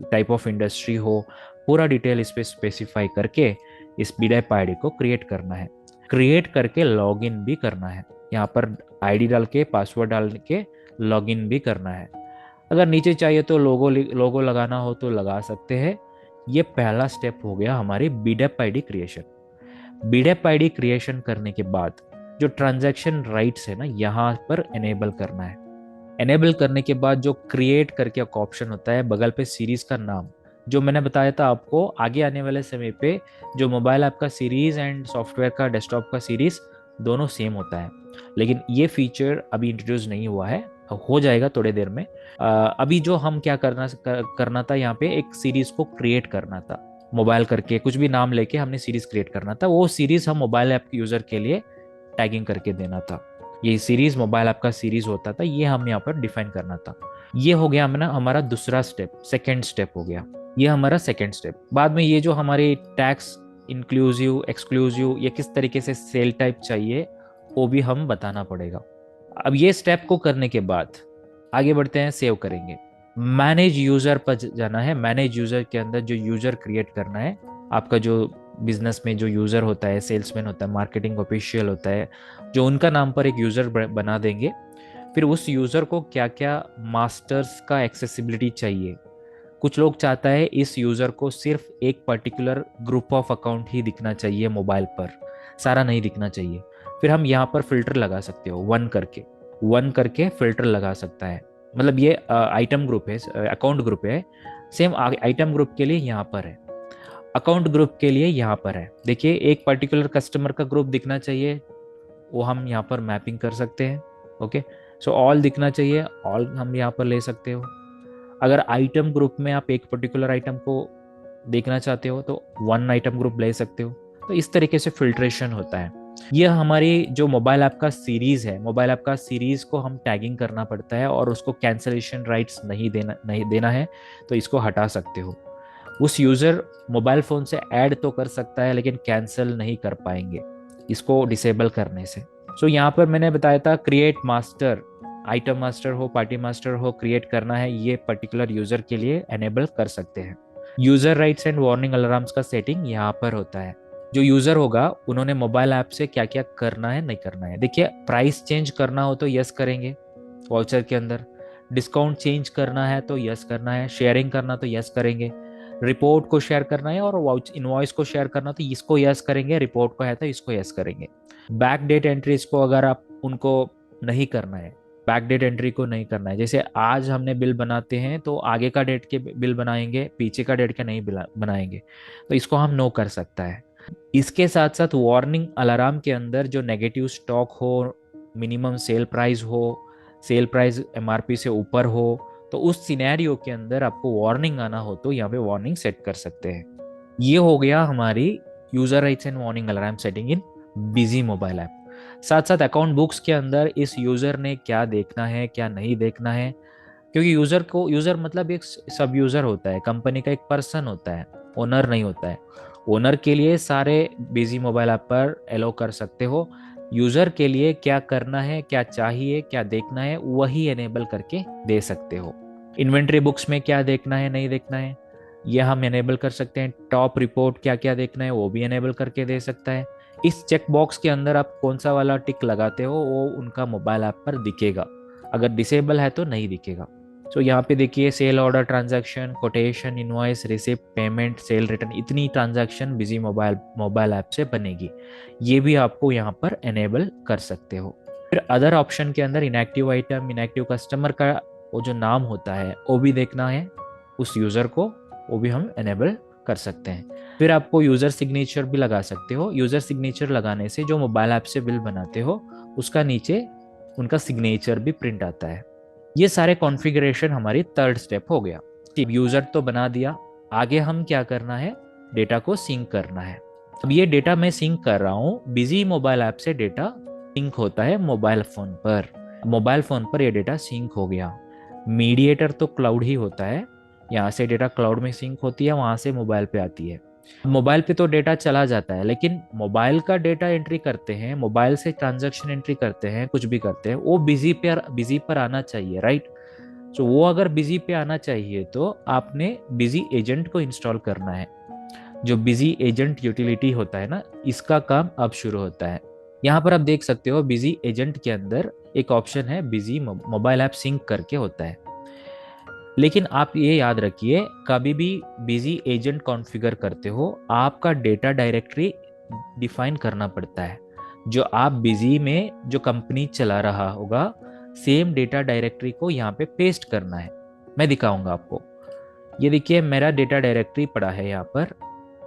Speaker 1: टाइप ऑफ इंडस्ट्री हो, पूरा डिटेल इस पे स्पेसिफाई करके इस बीडेफ आईडी को क्रिएट करना है। क्रिएट करके लॉगिन भी करना है। यहाँ पर आईडी डाल के, पासवर्ड डाल के लॉगिन भी करना है। अगर नीचे चाहिए तो लोगो लगाना हो तो लगा सकते हैं। ये पहला स्टेप हो गया हमारी बीडेप आईडी क्रिएशन। बीडेप आईडी क्रिएशन करने के बाद जो ट्रांजैक्शन राइट्स है ना, यहाँ पर एनेबल करना है। एनेबल करने के बाद जो क्रिएट करके एक ऑप्शन होता है, बगल पे सीरीज का नाम, जो मैंने बताया था आपको आगे आने वाले समय पे, जो मोबाइल ऐप का सीरीज एंड सॉफ्टवेयर का डेस्कटॉप का सीरीज दोनों सेम होता है। लेकिन ये फीचर अभी इंट्रोड्यूस नहीं हुआ है, हो जाएगा थोड़ी देर में। अभी जो हम क्या करना था, यहाँ पे एक सीरीज को क्रिएट करना था। मोबाइल करके कुछ भी नाम लेके हमने सीरीज क्रिएट करना था। वो सीरीज हम मोबाइल ऐप यूजर के लिए टैगिंग करके देना था। ये सीरीज मोबाइल ऐप का सीरीज होता था, ये हम यहाँ पर डिफाइन करना था। ये हो गया हमारा दूसरा स्टेप, सेकेंड स्टेप हो गया। ये हमारा सेकेंड स्टेप। बाद में ये जो हमारे टैक्स, इंक्लूसिव, एक्सक्लूसिव, ये किस तरीके से सेल टाइप चाहिए वो भी हम बताना पड़ेगा। अब ये स्टेप को करने के बाद आगे बढ़ते हैं, सेव करेंगे। मैनेज यूजर पर जाना है। मैनेज यूजर के अंदर जो यूजर क्रिएट करना है, आपका जो बिजनेस में जो यूजर होता है, सेल्समैन होता है, मार्केटिंग ऑफिशियल होता है, जो उनका नाम पर एक यूजर बना देंगे। फिर उस यूजर को क्या क्या मास्टर्स का एक्सेसिबिलिटी चाहिए। कुछ लोग चाहता है इस यूजर को सिर्फ एक पर्टिकुलर ग्रुप ऑफ अकाउंट ही दिखना चाहिए मोबाइल पर, सारा नहीं दिखना चाहिए। फिर हम यहाँ पर फिल्टर लगा सकते हो, वन करके फिल्टर लगा सकता है। मतलब ये आइटम ग्रुप है, अकाउंट ग्रुप है। सेम आइटम ग्रुप के लिए यहाँ पर है, अकाउंट ग्रुप के लिए यहाँ पर है। देखिए, एक पर्टिकुलर कस्टमर का ग्रुप दिखना चाहिए, वो हम यहाँ पर मैपिंग कर सकते हैं। ओके, सो ऑल दिखना चाहिए, ऑल हम यहाँ पर ले सकते हो। अगर आइटम ग्रुप में आप एक पर्टिकुलर आइटम को देखना चाहते हो तो वन आइटम ग्रुप ले सकते हो। तो इस तरीके से फिल्ट्रेशन होता है। यह हमारी जो मोबाइल ऐप का सीरीज है, मोबाइल ऐप का सीरीज को हम टैगिंग करना पड़ता है, और उसको कैंसलेशन राइट्स नहीं देना है, तो इसको हटा सकते हो। उस यूजर मोबाइल फोन से ऐड तो कर सकता है लेकिन कैंसिल नहीं कर पाएंगे इसको डिसेबल करने से। सो यहाँ पर मैंने बताया था क्रिएट मास्टर, आइटम मास्टर हो, पार्टी मास्टर हो, क्रिएट करना है, ये पर्टिकुलर यूजर के लिए एनेबल कर सकते हैं। User rights and warning alarms का सेटिंग यहाँ पर होता है। जो यूजर होगा उन्होंने मोबाइल ऐप से क्या क्या करना है, नहीं करना है। देखिए, प्राइस चेंज करना हो तो यस करेंगे वाउचर के अंदर, डिस्काउंट चेंज करना है तो यस करना है, शेयरिंग करना तो यस करेंगे, रिपोर्ट को शेयर करना है और वाउच इनवॉइस को शेयर करना तो इसको यस करेंगे, रिपोर्ट को है तो इसको यस करेंगे। बैक डेट एंट्रीज को अगर आप उनको नहीं करना है, बैकडेट एंट्री को नहीं करना है। जैसे आज हमने बिल बनाते हैं तो आगे का डेट के बिल बनाएंगे, पीछे का डेट के नहीं बनाएंगे, तो इसको हम नो कर सकता है। इसके साथ साथ वार्निंग अलार्म के अंदर जो नेगेटिव स्टॉक हो, मिनिमम सेल प्राइस हो, सेल प्राइस एमआरपी से ऊपर हो, तो उस सिनेरियो के अंदर आपको वार्निंग आना हो तो यहाँ पे वार्निंग सेट कर सकते हैं। ये हो गया हमारी user rights and warning alarm setting in busy mobile app. साथ साथ अकाउंट बुक्स के अंदर इस यूजर ने क्या देखना है क्या नहीं देखना है, क्योंकि यूजर मतलब एक सब यूजर होता है, कंपनी का एक पर्सन होता है, ओनर नहीं होता है। ओनर के लिए सारे बिजी मोबाइल ऐप पर एलो कर सकते हो, यूजर के लिए क्या करना है, क्या चाहिए, क्या देखना है, वही एनेबल करके दे सकते हो। इन्वेंट्री बुक्स में क्या देखना है नहीं देखना है ये हम एनेबल कर सकते हैं। टॉप रिपोर्ट क्या क्या देखना है वो भी एनेबल करके दे सकता है। इस चेक बॉक्स के अंदर आप कौन सा वाला टिक लगाते हो वो उनका मोबाइल ऐप पर दिखेगा, अगर डिसेबल है तो नहीं दिखेगा। तो यहाँ पे देखिए sale order transaction, quotation, invoice, receipt, payment, sale return, इतनी ट्रांजैक्शन बिजी मोबाइल ऐप से बनेगी। ये भी आपको यहाँ पर एनेबल कर सकते हो। फिर अदर ऑप्शन के अंदर इनएक्टिव आइटम, इनएक्टिव कस्टमर का वो जो नाम होता है वो भी देखना है उस यूजर को, वो भी हम एनेबल कर सकते हैं। फिर आपको यूजर सिग्नेचर भी लगा सकते हो। यूजर सिग्नेचर लगाने से जो मोबाइल ऐप से बिल बनाते हो उसका नीचे उनका सिग्नेचर भी प्रिंट आता है। ये सारे कॉन्फ़िगरेशन हमारी थर्ड स्टेप हो गया। यूजर तो बना दिया, आगे हम क्या करना है, डेटा को सिंक करना है। अब ये डेटा मैं सिंक कर रहा हूँ, बिजी मोबाइल ऐप से डेटा सिंक होता है मोबाइल फोन पर। मोबाइल फोन पर ये डेटा सिंक हो गया। मीडिएटर तो क्लाउड ही होता है, यहाँ से डेटा क्लाउड में सिंक होती है, वहां से मोबाइल पे आती है। मोबाइल पे तो डेटा चला जाता है, लेकिन मोबाइल का डेटा एंट्री करते हैं, मोबाइल से ट्रांजैक्शन एंट्री करते हैं, कुछ भी करते हैं, वो बिजी पर आना चाहिए, राइट। तो वो अगर बिजी पे आना चाहिए तो आपने बिजी एजेंट को इंस्टॉल करना है। जो बिजी एजेंट यूटिलिटी होता है ना, इसका काम अब शुरू होता है। यहाँ पर आप देख सकते हो बिजी एजेंट के अंदर एक ऑप्शन है बिजी मोबाइल ऐप सिंक करके होता है। लेकिन आप ये याद रखिए, कभी भी बिजी एजेंट कॉन्फ़िगर करते हो आपका डेटा डायरेक्टरी डिफाइन करना पड़ता है। जो आप बिजी में जो कंपनी चला रहा होगा सेम डेटा डायरेक्टरी को यहाँ पे पेस्ट करना है। मैं दिखाऊंगा आपको। ये देखिए मेरा डेटा डायरेक्टरी पड़ा है यहाँ पर,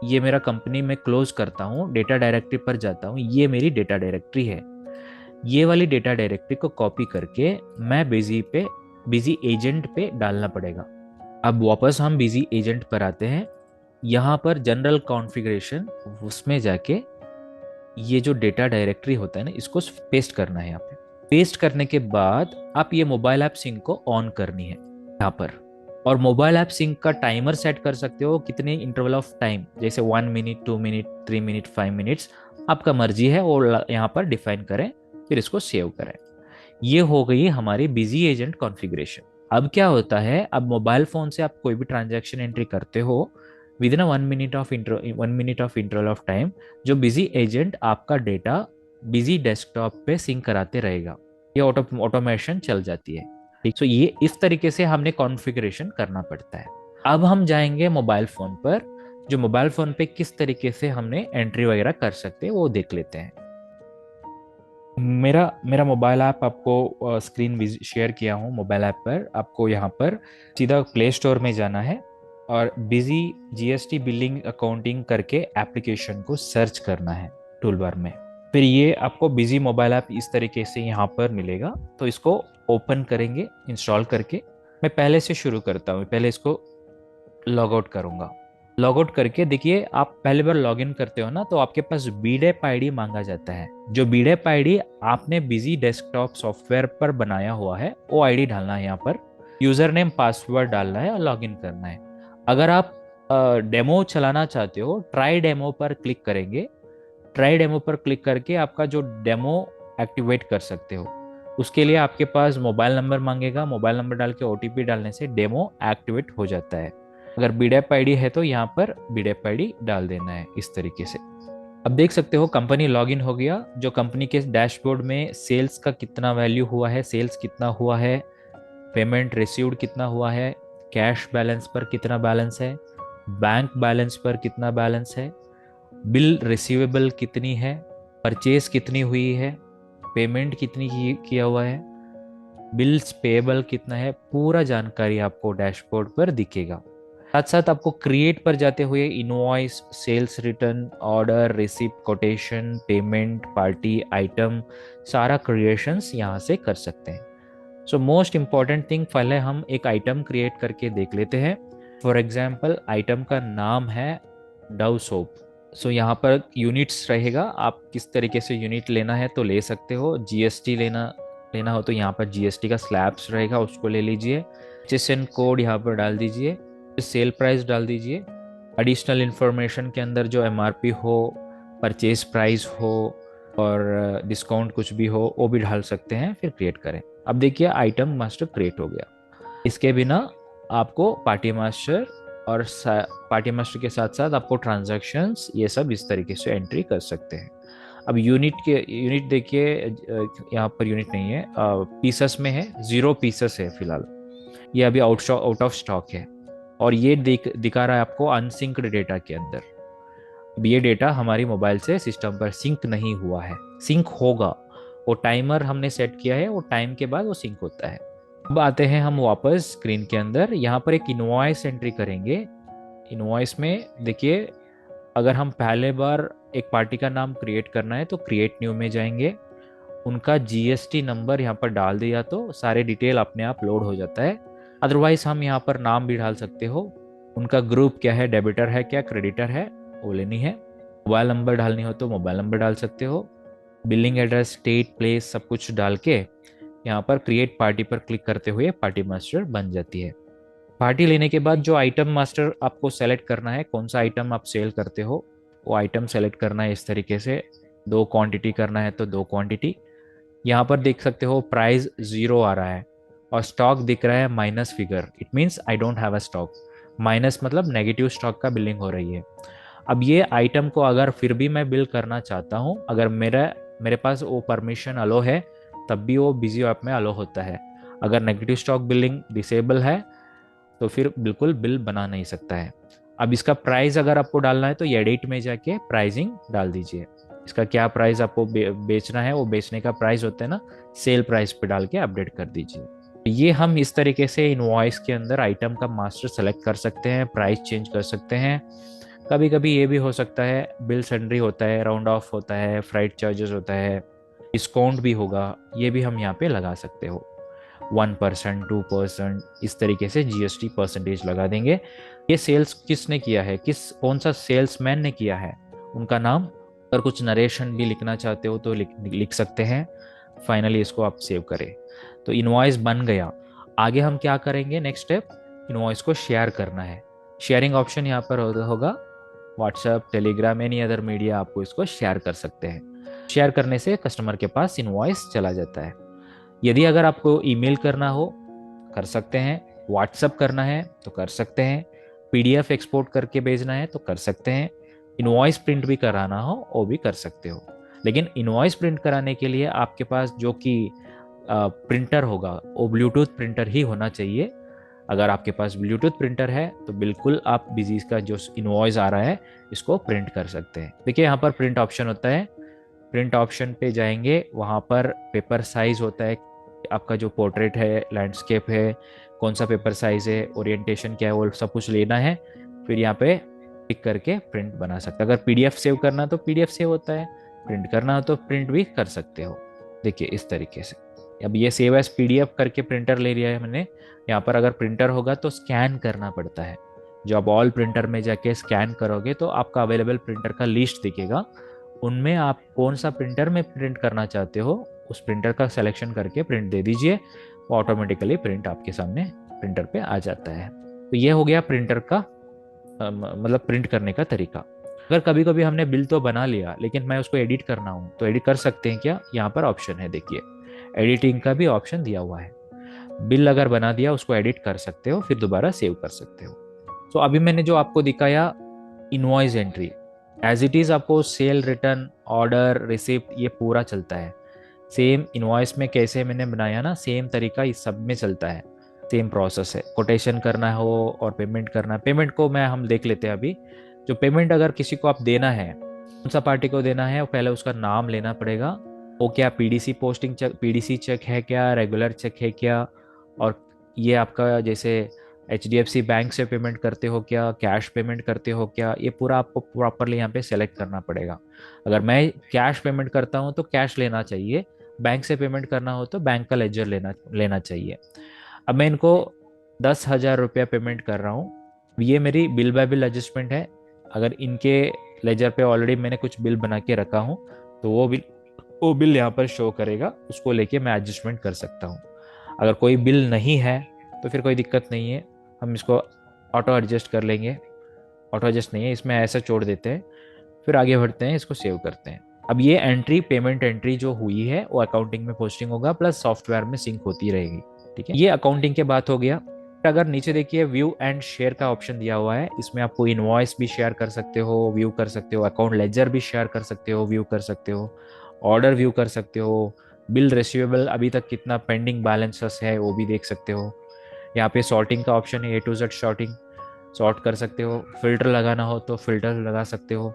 Speaker 1: ये मेरा कंपनी में क्लोज करता हूँ, डेटा डायरेक्टरी पर जाता हूँ, ये मेरी डेटा डायरेक्टरी है। ये वाली डेटा डायरेक्टरी को कॉपी करके मैं बिजी एजेंट पे डालना पड़ेगा। अब वापस हम बिजी एजेंट पर आते हैं। यहाँ पर जनरल कॉन्फ़िगरेशन, उसमें जाके ये जो डेटा डायरेक्टरी होता है ना इसको पेस्ट करना है। यहाँ पे पेस्ट करने के बाद आप ये मोबाइल ऐप सिंक को ऑन करनी है यहाँ पर। और मोबाइल ऐप सिंक का टाइमर सेट कर सकते हो, कितने इंटरवल ऑफ टाइम, जैसे 1 मिनट, 2 मिनट, 3 मिनट, 5 मिनट्स, आपका मर्जी है वो यहाँ पर डिफाइन करें, फिर इसको सेव करें। ये हो गई हमारी बिजी एजेंट कॉन्फ़िगरेशन। अब क्या होता है, अब मोबाइल फोन से आप कोई भी ट्रांजैक्शन एंट्री करते हो, with in 1 minute of interval of time जो बिजी एजेंट आपका डेटा बिजी डेस्कटॉप पे सिंक कराते रहेगा। ये ऑटोमेशन चल जाती है, ठीक। सो ये इस तरीके से हमने कॉन्फ़िगरेशन करना पड़ता है। अब हम जाएंगे मोबाइल फोन पर, जो मोबाइल फोन पे किस तरीके से हमने एंट्री वगैरह कर सकते हैं वो देख लेते हैं। मेरा मेरा मोबाइल ऐप आपको स्क्रीन शेयर किया हूँ। मोबाइल ऐप पर आपको यहाँ पर सीधा प्ले स्टोर में जाना है और बिजी जीएसटी बिलिंग अकाउंटिंग करके एप्लीकेशन को सर्च करना है टूल बार में। फिर ये आपको बिजी मोबाइल ऐप इस तरीके से यहाँ पर मिलेगा, तो इसको ओपन करेंगे इंस्टॉल करके। मैं पहले से शुरू करता हूँ, पहले इसको लॉग आउट करूँगा। लॉग आउट करके देखिए, आप पहली बार लॉग इन करते हो ना तो आपके पास बीडेप आईडी मांगा जाता है। जो बीडेप आईडी आपने बिजी डेस्कटॉप सॉफ्टवेयर पर बनाया हुआ है वो आईडी डालना है यहाँ पर, यूजर नेम पासवर्ड डालना है और लॉग इन करना है। अगर आप डेमो चलाना चाहते हो, ट्राई डेमो पर क्लिक करेंगे। ट्राई डेमो पर क्लिक करके आपका जो डेमो एक्टिवेट कर सकते हो। उसके लिए आपके पास मोबाइल नंबर मांगेगा, मोबाइल नंबर डाल के ओटीपी डालने से डेमो एक्टिवेट हो जाता है। अगर बीडेप आईडी है तो यहाँ पर बीडेप आईडी डाल देना है इस तरीके से। अब देख सकते हो कंपनी लॉगिन हो गया। जो कंपनी के डैशबोर्ड में सेल्स का कितना वैल्यू हुआ है, सेल्स कितना हुआ है, पेमेंट रिसीव्ड कितना हुआ है, कैश बैलेंस पर कितना बैलेंस है, बैंक बैलेंस पर कितना बैलेंस है, बिल रिसीवेबल कितनी है, परचेज कितनी हुई है, पेमेंट कितनी किया हुआ है, बिल्स पेबल कितना है, पूरा जानकारी आपको डैशबोर्ड पर दिखेगा। साथ साथ आपको क्रिएट पर जाते हुए invoice, sales return, order, receipt, quotation, payment, party, item, सारा क्रिएशंस यहाँ से कर सकते हैं। सो मोस्ट इम्पॉर्टेंट थिंग, पहले हम एक आइटम क्रिएट करके देख लेते हैं। फॉर एग्जाम्पल आइटम का नाम है डव सोप। सो यहाँ पर यूनिट्स रहेगा, आप किस तरीके से यूनिट लेना है तो ले सकते हो। जीएसटी लेना लेना हो तो यहाँ पर जीएसटी का स्लैब्स रहेगा, उसको ले लीजिए। परचेसन कोड यहाँ पर डाल दीजिए, सेल प्राइस डाल दीजिए। एडिशनल इन्फॉर्मेशन के अंदर जो एमआरपी हो, परचेज प्राइस हो और डिस्काउंट कुछ भी हो वो भी डाल सकते हैं, फिर क्रिएट करें। अब देखिए आइटम मास्टर क्रिएट हो गया। इसके बिना आपको पार्टी मास्टर और पार्टी मास्टर के साथ साथ आपको ट्रांजैक्शंस ये सब इस तरीके से एंट्री कर सकते हैं। अब यूनिट देखिए, यहाँ पर यूनिट नहीं है, पीसेस में है, 0 पीसेस है फिलहाल। ये अभी आउट ऑफ स्टॉक है और ये दिखा रहा है आपको अनसिंक्ड डेटा के अंदर। अब ये डेटा हमारी मोबाइल से सिस्टम पर सिंक नहीं हुआ है, सिंक होगा। वो टाइमर हमने सेट किया है, वो टाइम के बाद वो सिंक होता है। अब आते हैं हम वापस स्क्रीन के अंदर, यहाँ पर एक इनवॉइस एंट्री करेंगे। इनवॉइस में देखिए, अगर हम पहले बार एक पार्टी का नाम क्रिएट करना है तो क्रिएट न्यू में जाएंगे, उनका जीएसटी नंबर यहाँ पर डाल दिया तो सारे डिटेल अपने आप लोड हो जाता है। अदरवाइज हम यहाँ पर नाम भी डाल सकते हो, उनका ग्रुप क्या है, डेबिटर है क्या क्रेडिटर है वो लेनी है। मोबाइल नंबर डालनी हो तो मोबाइल नंबर डाल सकते हो। बिलिंग एड्रेस, स्टेट, प्लेस सब कुछ डाल के यहाँ पर क्रिएट पार्टी पर क्लिक करते हुए पार्टी मास्टर बन जाती है। पार्टी लेने के बाद जो आइटम मास्टर आपको सेलेक्ट करना है, कौन सा आइटम आप सेल करते हो वो आइटम सेलेक्ट करना है इस तरीके से। 2 क्वांटिटी करना है तो 2 क्वांटिटी। यहाँ पर देख सकते हो प्राइस 0 आ रहा है और स्टॉक दिख रहा है minus figure, it means I don't have a stock. Minus मतलब नेगेटिव स्टॉक का बिलिंग हो रही है। अब ये आइटम को अगर फिर भी मैं बिल करना चाहता हूँ, अगर मेरे पास वो परमिशन अलो है, तब भी वो बिजी ऐप में अलो होता है। अगर नेगेटिव स्टॉक बिलिंग डिसेबल है तो फिर बिल्कुल बिल बना नहीं सकता है। अब इसका प्राइस अगर आपको डालना है तो एडिट में जाके प्राइसिंग डाल दीजिए। इसका क्या प्राइस आपको बेचना है, वो बेचने का प्राइस होता है ना, सेल प्राइस पे डाल के अपडेट कर दीजिए। ये हम इस तरीके से इनवॉइस के अंदर आइटम का मास्टर सेलेक्ट कर सकते हैं, प्राइस चेंज कर सकते हैं। कभी कभी ये भी हो सकता है बिल सन्ड्री होता है, राउंड ऑफ होता है, फ्राइट चार्जेस होता है, डिस्काउंट भी होगा, ये भी हम यहाँ पे लगा सकते हो। 1%, 2%, इस तरीके से जीएसटी परसेंटेज लगा देंगे। ये सेल्स किसने किया है, कौन सा सेल्समैन ने किया है, उनका नाम। अगर कुछ नरेशन भी लिखना चाहते हो तो लिख सकते हैं। फाइनली इसको आप सेव करें तो इनवॉइस बन गया। आगे हम क्या करेंगे, नेक्स्ट स्टेप, इनवॉइस को शेयर करना है। शेयरिंग ऑप्शन यहाँ पर होगा, WhatsApp, Telegram, any other media आपको इसको शेयर कर सकते हैं। शेयर करने से कस्टमर के पास इनवॉइस चला जाता है। यदि अगर आपको ईमेल करना हो कर सकते हैं, व्हाट्सएप करना है तो कर सकते हैं, पीडीएफ एक्सपोर्ट करके भेजना है तो कर सकते हैं, इनवॉइस प्रिंट भी कराना हो वो भी कर सकते हो। लेकिन इनवॉइस प्रिंट कराने के लिए आपके पास जो कि प्रिंटर होगा वो ब्लूटूथ प्रिंटर ही होना चाहिए। अगर आपके पास ब्लूटूथ प्रिंटर है तो बिल्कुल आप बिजी का जो इनवॉइस आ रहा है इसको प्रिंट कर सकते हैं। देखिए यहाँ पर प्रिंट ऑप्शन होता है, प्रिंट ऑप्शन पे जाएंगे, वहाँ पर पेपर साइज होता है, आपका जो पोर्ट्रेट है, लैंडस्केप है, कौन सा पेपर साइज है, ओरिएंटेशन क्या है, वो सब कुछ लेना है। फिर यहाँ पे क्लिक करके प्रिंट बना सकते हैं। अगर पीडीएफ सेव करना तो पीडीएफ सेव होता है, प्रिंट करना हो तो प्रिंट भी कर सकते हो। देखिए इस तरीके से। अब ये सेव एज पीडीएफ करके प्रिंटर ले लिया है मैंने। यहाँ पर अगर प्रिंटर होगा तो स्कैन करना पड़ता है। जो आप ऑल प्रिंटर में जाके स्कैन करोगे तो आपका अवेलेबल प्रिंटर का लिस्ट दिखेगा, उनमें आप कौन सा प्रिंटर में प्रिंट करना चाहते हो उस प्रिंटर का सिलेक्शन करके प्रिंट दे दीजिए, वो ऑटोमेटिकली प्रिंट आपके सामने प्रिंटर पे आ जाता है। तो ये हो गया प्रिंटर का मतलब प्रिंट करने का तरीका। अगर कभी कभी हमने बिल तो बना लिया लेकिन मैं उसको एडिट करना हूँ तो एडिट कर सकते हैं क्या, यहाँ पर ऑप्शन है, देखिए एडिटिंग का भी ऑप्शन दिया हुआ है। बिल अगर बना दिया उसको एडिट कर सकते हो, फिर दोबारा सेव कर सकते हो। तो अभी मैंने जो आपको दिखाया invoice entry, as it is आपको सेल रिटर्न, ऑर्डर, रिसिप्ट ये पूरा चलता है। सेम इनवॉइस में कैसे मैंने बनाया ना, सेम तरीका इस सब में चलता है, सेम प्रोसेस है। कोटेशन करना हो और पेमेंट करना, पेमेंट को हम देख लेते हैं अभी। जो पेमेंट अगर किसी को आप देना है, कौन सा पार्टी को देना है, पहले उसका नाम लेना पड़ेगा, वो क्या PDC posting cheque, PDC cheque है क्या, रेगुलर चेक है क्या, और ये आपका जैसे एचडीएफसी बैंक से पेमेंट करते हो क्या, कैश पेमेंट करते हो क्या, ये पूरा आपको प्रॉपरली यहाँ पे सेलेक्ट करना पड़ेगा। अगर मैं कैश पेमेंट करता हूँ तो कैश लेना चाहिए, बैंक से पेमेंट करना हो तो बैंक का लेजर लेना लेना चाहिए। अब मैं इनको 10,000 रुपया पेमेंट कर रहा हूँ, ये मेरी बिल बाय बिल एडजस्टमेंट है। अगर इनके लेजर पे ऑलरेडी मैंने कुछ बिल बना के रखा हूँ तो वो बिल यहाँ पर शो करेगा, उसको लेके मैं एडजस्टमेंट कर सकता हूँ। अगर कोई बिल नहीं है तो फिर कोई दिक्कत नहीं है, हम इसको ऑटो एडजस्ट कर लेंगे। ऑटो एडजस्ट नहीं है, इसमें ऐसा छोड़ देते हैं, फिर आगे बढ़ते हैं, इसको सेव करते हैं। अब ये एंट्री, पेमेंट एंट्री जो हुई है वो अकाउंटिंग में पोस्टिंग होगा, प्लस सॉफ्टवेयर में सिंक होती रहेगी। ठीक है, ये अकाउंटिंग के बात हो गया। अगर नीचे देखिए व्यू एंड शेयर का ऑप्शन दिया हुआ है, इसमें आपको इनवॉइस भी शेयर कर सकते हो, व्यू कर सकते हो, अकाउंट लेजर भी शेयर कर सकते हो, व्यू कर सकते हो, ऑर्डर व्यू कर सकते हो, बिल रिसीवेबल अभी तक कितना पेंडिंग बैलेंसेस है वो भी देख सकते हो। यहाँ पे सॉर्टिंग का ऑप्शन है, A to Z sorting, sort कर सकते हो। फिल्टर लगाना हो तो फिल्टर लगा सकते हो,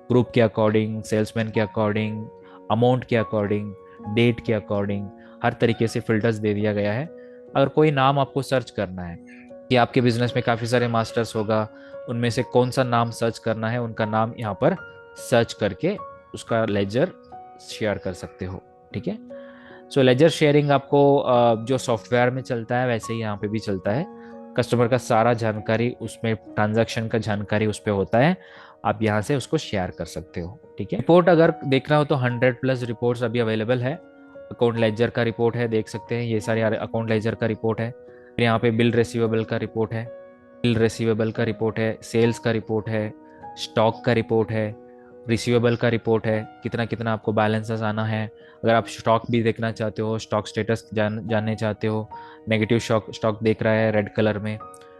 Speaker 1: ग्रुप के अकॉर्डिंग, सेल्समैन के अकॉर्डिंग, अमाउंट के अकॉर्डिंग, डेट के अकॉर्डिंग, हर तरीके से फिल्टर्स दे दिया गया है। अगर कोई नाम आपको सर्च करना है कि आपके बिजनेस में काफ़ी सारे मास्टर्स होगा, उनमें से कौन सा नाम सर्च करना है, उनका नाम यहाँ पर सर्च करके उसका लेजर शेयर कर सकते हो। ठीक है, सो लेजर शेयरिंग आपको जो सॉफ्टवेयर में चलता है वैसे ही यहाँ पे भी चलता है। कस्टमर का सारा जानकारी उसमें, ट्रांजैक्शन का जानकारी उस पर होता है, आप यहाँ से उसको शेयर कर सकते हो। ठीक है, रिपोर्ट अगर देखना हो तो 100+ रिपोर्ट्स अभी अवेलेबल है। अकाउंट लेजर का रिपोर्ट है, देख सकते हैं, ये सारे अकाउंट लेजर का रिपोर्ट है। फिर यहाँ पे बिल रिसीवेबल का रिपोर्ट है, बिल रिसीवेबल का रिपोर्ट है, सेल्स का रिपोर्ट है, स्टॉक का रिपोर्ट है, रिसीवेबल का रिपोर्ट है, कितना कितना आपको बैलेंसेस आना है। अगर आप स्टॉक भी देखना चाहते हो, स्टॉक स्टेटस जानने चाहते हो, नेगेटिव स्टॉक देख रहा है रेड कलर में,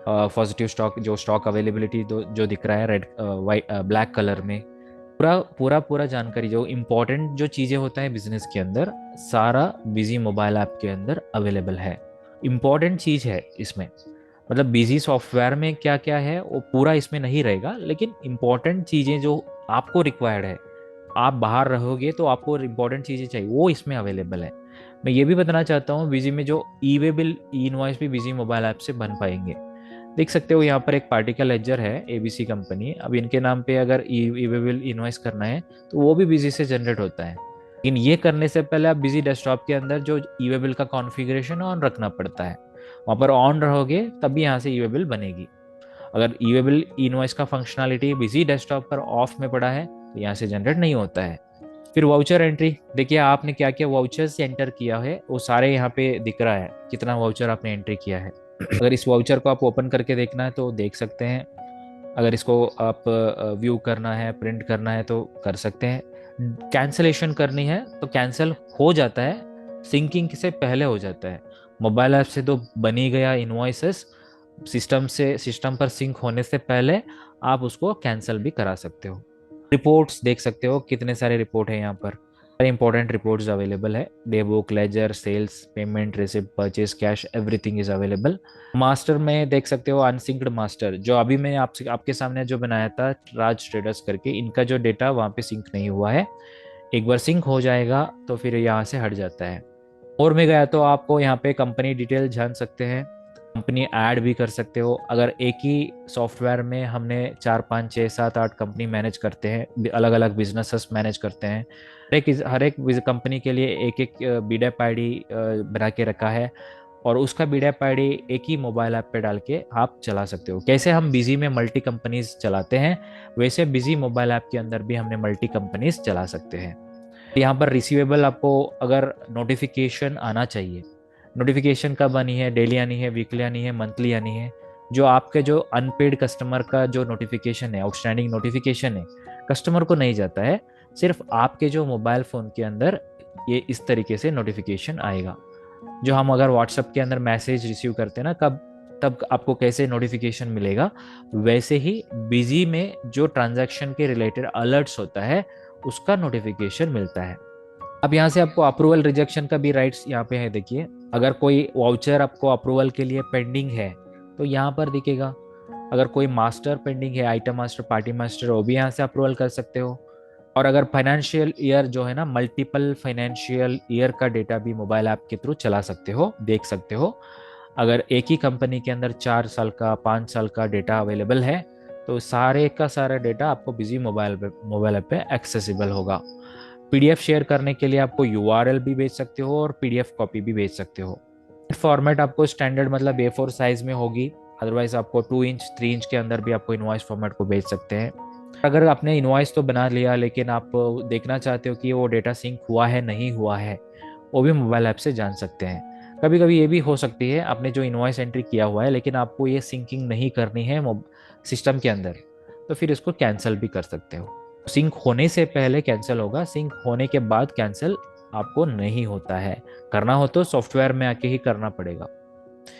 Speaker 1: पॉजिटिव स्टॉक, जो स्टॉक अवेलेबिलिटी जो दिख रहा है रेड वाइट ब्लैक कलर में, पूरा पूरा पूरा जानकारी, जो इम्पोर्टेंट जो चीज़ें होता है बिजनेस के अंदर, सारा बिजी मोबाइल ऐप के अंदर अवेलेबल है। इम्पॉर्टेंट चीज़ है इसमें, मतलब बिजी सॉफ्टवेयर में क्या क्या है वो पूरा इसमें नहीं रहेगा, लेकिन इम्पॉर्टेंट चीज़ें जो आपको रिक्वायर्ड है, आप बाहर रहोगे तो आपको इम्पोर्टेंट चीज़ें चाहिए, वो इसमें अवेलेबल है। मैं ये भी बताना चाहता हूँ, बिजी में जो ई वे बिल, ई इनवॉइस भी बिजी मोबाइल ऐप से बन पाएंगे। देख सकते हो यहाँ पर एक पार्टिकल लेजर है, एबीसी कंपनी। अब इनके नाम पे अगर ई वे बिल इनवॉइस करना है तो वो भी बिजी से जनरेट होता है, लेकिन ये करने से पहले आप बिजी डेस्कटॉप के अंदर जो ई वे बिल का कॉन्फ़िगरेशन ऑन रखना पड़ता है, वहाँ पर ऑन रहोगे तभी यहाँ से ई वे बिल बनेगी। अगर ई वे बिल इनवॉइस का फंक्शनलिटी बिजी डेस्कटॉप पर ऑफ में पड़ा है तो यहाँ से जनरेट नहीं होता है। फिर वाउचर एंट्री, देखिए आपने क्या क्या वाउचर्स एंटर किया है वो सारे यहाँ पे दिख रहा है, कितना वाउचर आपने एंट्री किया है। अगर इस वाउचर को आप ओपन करके देखना है तो देख सकते हैं, अगर इसको आप व्यू करना है, प्रिंट करना है तो कर सकते हैं, कैंसलेशन करनी है तो कैंसिल हो जाता है, सिंकिंग से पहले हो जाता है। मोबाइल ऐप से तो बनी गया इनवॉइसेस सिस्टम पर सिंक होने से पहले आप उसको कैंसिल भी करा सकते हो। रिपोर्ट्स देख सकते हो, कितने सारे रिपोर्ट है यहाँ पर, सारे इंपॉर्टेंट रिपोर्ट्स अवेलेबल है, day book, ledger, sales, payment, receipt, purchase, cash, everything is available. Master में देख सकते हो अनसिंक्ड मास्टर, जो अभी मैं आपके सामने जो बनाया था राज ट्रेडर्स करके, इनका जो डेटा वहाँ पे सिंक नहीं हुआ है, एक बार सिंक हो जाएगा तो फिर यहाँ से हट जाता है। और में गया तो आपको यहाँ पे कंपनी डिटेल जान सकते हैं, कंपनी ऐड भी कर सकते हो। अगर एक ही सॉफ्टवेयर में हमने 4 5 6 7 8 कंपनी मैनेज करते हैं, अलग अलग बिजनेसेस मैनेज करते हैं, हर एक कंपनी के लिए एक एक बीडैप आईडी बना के रखा है, और उसका बीडैप आईडी एक ही मोबाइल ऐप पे डाल के आप चला सकते हो। कैसे हम बिजी में मल्टी कंपनीज चलाते हैं, वैसे बिजी मोबाइल ऐप के अंदर भी हमने मल्टी कंपनीज चला सकते हैं। यहाँ पर रिसीवेबल आपको अगर नोटिफिकेशन आना चाहिए, नोटिफिकेशन कब आनी है, डेली आनी है, वीकली आनी है, मंथली आनी है, जो आपके जो अनपेड कस्टमर का जो नोटिफिकेशन है, आउटस्टैंडिंग नोटिफिकेशन है, कस्टमर को नहीं जाता है, सिर्फ आपके जो मोबाइल फ़ोन के अंदर ये इस तरीके से नोटिफिकेशन आएगा। जो हम अगर व्हाट्सएप के अंदर मैसेज रिसीव करते हैं ना, कब तब आपको कैसे नोटिफिकेशन मिलेगा, वैसे ही बिजी में जो ट्रांजैक्शन के रिलेटेड अलर्ट्स होता है उसका नोटिफिकेशन मिलता है। अब यहाँ से आपको अप्रूवल रिजेक्शन का भी राइट्स यहाँ पे है, देखिए अगर कोई वाउचर आपको अप्रूवल के लिए पेंडिंग है तो यहाँ पर दिखेगा। अगर कोई मास्टर पेंडिंग है, आइटम मास्टर, पार्टी मास्टर, वो भी यहाँ से अप्रूवल कर सकते हो। और अगर फाइनेंशियल ईयर जो है ना, मल्टीपल फाइनेंशियल ईयर का डेटा भी मोबाइल ऐप के थ्रू चला सकते हो, देख सकते हो। अगर एक ही कंपनी के अंदर 4 साल का 5 साल का डेटा अवेलेबल है, तो सारे का सारा डेटा आपको बिजी मोबाइल ऐप पे एक्सेसिबल होगा। पीडीएफ शेयर करने के लिए आपको यूआरएल भी भेज सकते हो और पीडीएफ कॉपी भी भेज सकते हो। फॉर्मेट आपको स्टैंडर्ड मतलब A4 साइज में होगी, अदरवाइज आपको 2 इंच 3 इंच के अंदर भी आपको इनवॉइस फॉर्मेट को भेज सकते हैं। अगर आपने इनवॉइस तो बना लिया, लेकिन आप देखना चाहते हो कि वो डेटा सिंक हुआ है नहीं हुआ है, वो भी मोबाइल ऐप से जान सकते हैं। कभी कभी ये भी हो सकती है आपने जो इनवॉइस एंट्री किया हुआ है, लेकिन आपको ये सिंकिंग नहीं करनी है सिस्टम के अंदर, तो फिर इसको कैंसिल भी कर सकते हो। सिंक होने से पहले कैंसिल होगा, सिंक होने के बाद कैंसिल आपको नहीं होता है। करना हो तो सॉफ्टवेयर में आके ही करना पड़ेगा।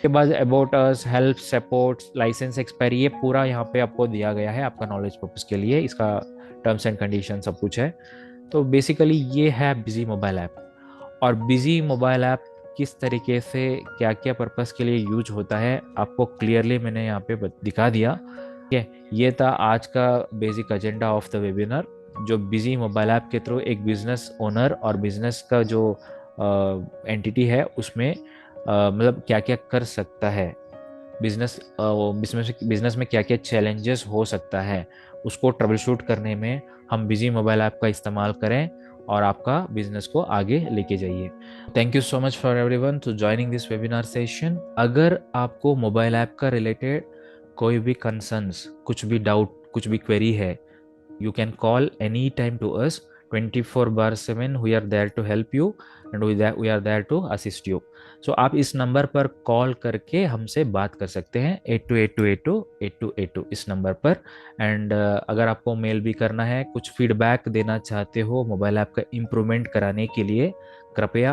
Speaker 1: के बाद about us, help, support, licence expiry, ये पूरा यहाँ पे आपको दिया गया है आपका नॉलेज पर्पज के लिए। इसका टर्म्स एंड कंडीशन सब कुछ है। तो बेसिकली ये है बिजी मोबाइल ऐप। और बिजी मोबाइल ऐप किस तरीके से क्या क्या पर्पस के लिए यूज होता है आपको क्लियरली मैंने यहाँ पे दिखा दिया। ठीक है, ये था आज का basic agenda of the webinar, जो बिजी मोबाइल ऐप के थ्रू एक बिजनेस ओनर और बिजनेस का जो एंटिटी है उसमें मतलब क्या क्या कर सकता है, बिजनेस बिजनेस में क्या क्या चैलेंजेस हो सकता है, उसको ट्रबल शूट करने में हम बिजी मोबाइल ऐप का इस्तेमाल करें और आपका बिजनेस को आगे लेके जाइए। Thank you so much for everyone to joining this webinar session. अगर आपको मोबाइल ऐप का रिलेटेड कोई भी कंसर्न्स, कुछ भी डाउट, कुछ भी क्वेरी है, you can call any time to us 24/7. We are there to help you and we are there to assist you. So आप इस नंबर पर कॉल करके हमसे बात कर सकते हैं 8282828282 इस नंबर पर। एंड अगर आपको मेल भी करना है, कुछ फीडबैक देना चाहते हो मोबाइल ऐप का इम्प्रूवमेंट कराने के लिए, कृपया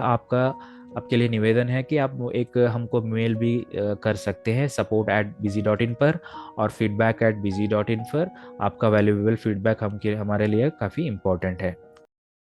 Speaker 1: आपके लिए निवेदन है कि आप एक हमको मेल भी कर सकते हैं support@busy.in पर और feedback@busy.in पर। आपका वैल्यूएबल फीडबैक हमारे लिए काफ़ी इम्पोर्टेंट है।